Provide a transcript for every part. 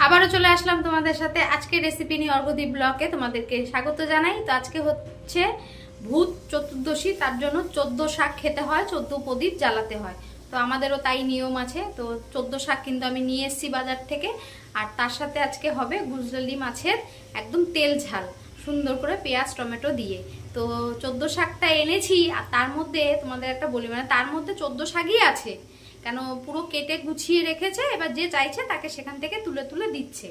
আবারও চলে আসলাম তোমাদের সাথে আজকে রেসিপি নিয়ে অর্ঘদীপ ব্লগে তোমাদেরকে স্বাগত জানাই। তো আজকে হচ্ছে ভূত চতুর্দশী, তার জন্য 14 শাক খেতে হয়, 14 প্রদীপ জ্বালাতে হয়। তো আমাদেরও তাই নিয়ম আছে। তো 14 শাক কিন্তু আমি নিয়ে এসেছি বাজার থেকে। আর তার সাথে আজকে হবে গুজরালি মাছের একদম তেল ঝাল, সুন্দর করে পেঁয়াজ টমেটো দিয়ে। তো 14 শাকটা এনেছি, আর তার মধ্যে তোমাদের একটা বলি, মানে তার মধ্যে 14 শাকই আছে, কেন পুরো কেটে গুছিয়ে রেখেছে। এবার যে চাইছে তাকে সেখান থেকে তুলে তুলে দিচ্ছে।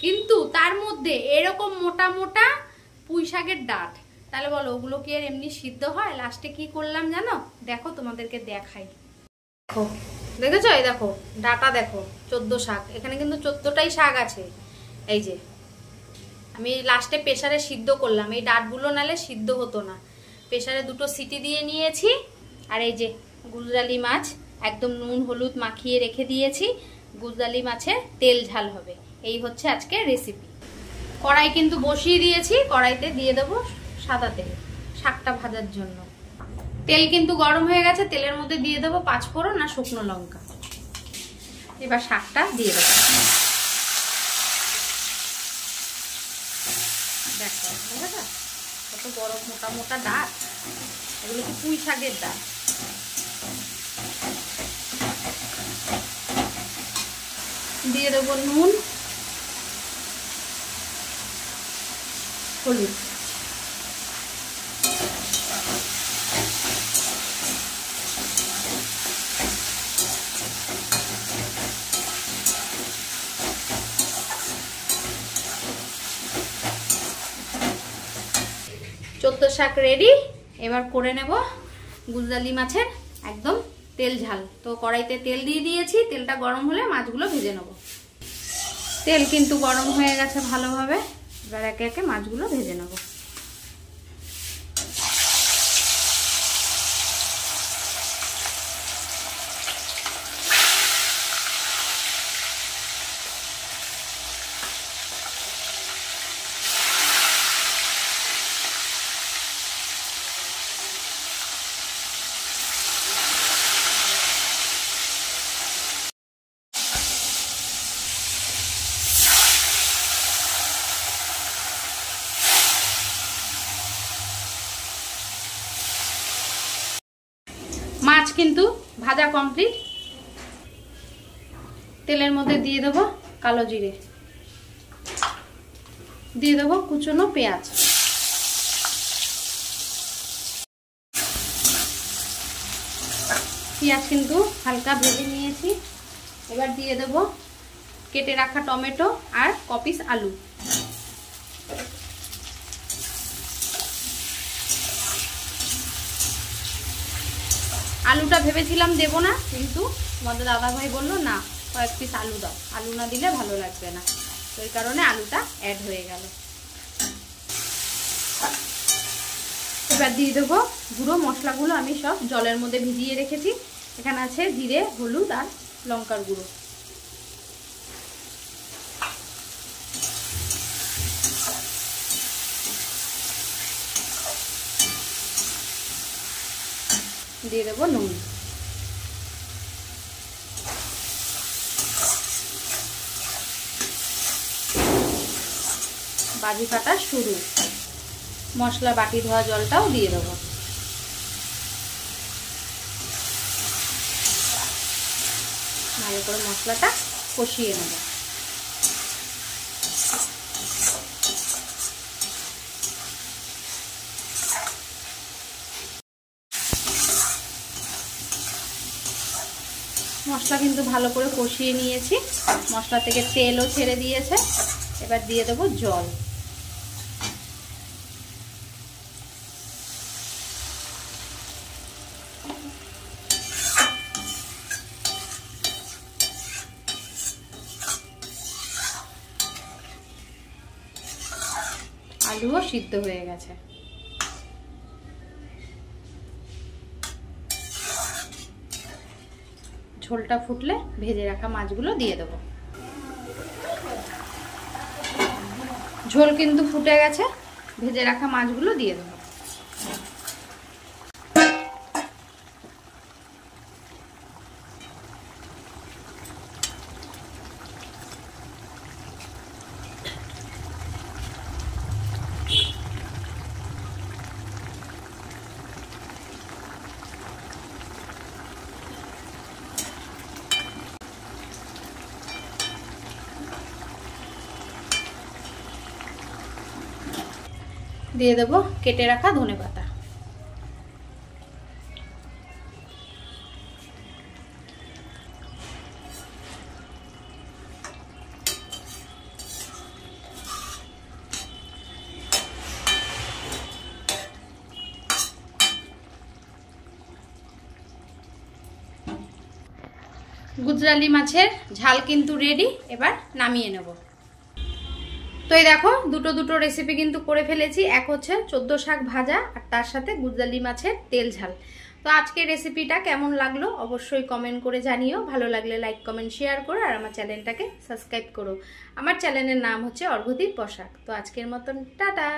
কিন্তু তার মধ্যে এরকম মোটা মোটা পুঁই শাকের ডাঁট, তাহলে বলো ওগুলো কি আর এমনি সিদ্ধ হয়? লাস্টে কি করলাম জানো? দেখো তোমাদেরকে দেখাই। দেখো, দেখেছো? এই দেখো ডাঁটা, দেখো 14 শাক, এখানে কিন্তু 14টাই শাক আছে। এই যে আমি লাস্টে প্রেসারে সিদ্ধ করলাম, এই ডাঁটগুলো নালে সিদ্ধ হতো না। প্রেসারে 2টো সিটি দিয়ে নিয়েছি। আর এই যে গুজরালি মাছ একদম নুন হলুদ মাখিয়ে রেখে দিয়েছি, গুজরালি মাছের তেল ঝাল হবে। এই হচ্ছে আজকে রেসিপি। কড়াই কিন্তু বসিয়ে দিয়েছি, কড়াইতে দিয়ে দেবো সাদা তেল শাকটা ভাজার জন্য। তেল কিন্তু গরম হয়ে গেছে, তেলের মধ্যে দিয়ে দেবো 5 ফোড়ন আর শুকনো লঙ্কা। এবার শাকটা দিয়ে দেবো। দেখো বুঝেছো কত বড় মোটা মোটা ডাঁট, এগুলো কি পুঁই শাকের ডাঁট। দিয়ে দেবো নুন হলুদ, চোদ্দ শাক রেডি। এবার করে নেব গুজরালি মাছের একদম তেল ঝাল। তো কড়াইতে তেল দিয়ে দিয়েছি, তেলটা গরম হলে মাছগুলো ভেজে নেব। তেল কিন্তু গরম হয়ে গেছে ভালোভাবে, এবার একে একে মাছগুলো ভেজে নেব। মাছ কিন্তু ভাজা কমপ্লিট। তেলের মধ্যে দিয়ে দেবো কালো জিরে, দিয়ে দেবো কুচনো পেঁয়াজ, পেঁয়াজ কিন্তু হালকা ভেজে নিয়েছি। এবার দিয়ে দেবো কেটে রাখা টমেটো আর কপিস আলু। আলুটা ভেবেছিলাম দেবো না, কিন্তু তোমাদের দাদা ভাই বললো না, কয়েক পিস আলু দাও, আলু না দিলে ভালো লাগবে না। তো এই কারণে আলুটা অ্যাড হয়ে গেল। এবার দিয়ে দেবো গুঁড়ো মশলাগুলো, আমি সব জলের মধ্যে ভিজিয়ে রেখেছি। এখানে আছে জিরে হলুদ আর লঙ্কার গুঁড়ো। দিয়ে দেবো নুন। বাজি কাটা শুরু। মশলা বাটি ধোয়া জলটাও দিয়ে দেবো। ভালো করে মশলাটা কষিয়ে নেব। মশলা কিন্তু ভালো করে কষিয়ে নিয়েছি, মশলা থেকে তেলও ছেড়ে দিয়েছে। এবার দিয়ে দেবো জল। আলুও সিদ্ধ হয়ে গেছে। ঝোলটা ফুটলে ভেজে রাখা মাছগুলো দিয়ে দেবো। ঝোল কিন্তু ফুটে গেছে, ভেজে রাখা মাছগুলো দিয়ে দেবো। দিয়ে দেবো কেটে রাখা ধনেপাতা। গুজরালি মাছের ঝাল কিন্তু রেডি, এবার নামিয়ে নেব। তো এই দেখো দুটো দুটো রেসিপি কিন্তু করে ফেলেছি। এক হচ্ছে 14 শাক ভাজা আর তার সাথে গুজরালি মাছের তেল ঝাল। তো আজকের রেসিপিটা কেমন লাগলো অবশ্যই কমেন্ট করে জানিও। ভালো লাগলে লাইক কমেন্ট শেয়ার করো আর আমার চ্যানেলটাকে সাবস্ক্রাইব করো। আমার চ্যানেলের নাম হচ্ছে অর্ঘদীপ বসাক। তো আজকের মতন টাটা।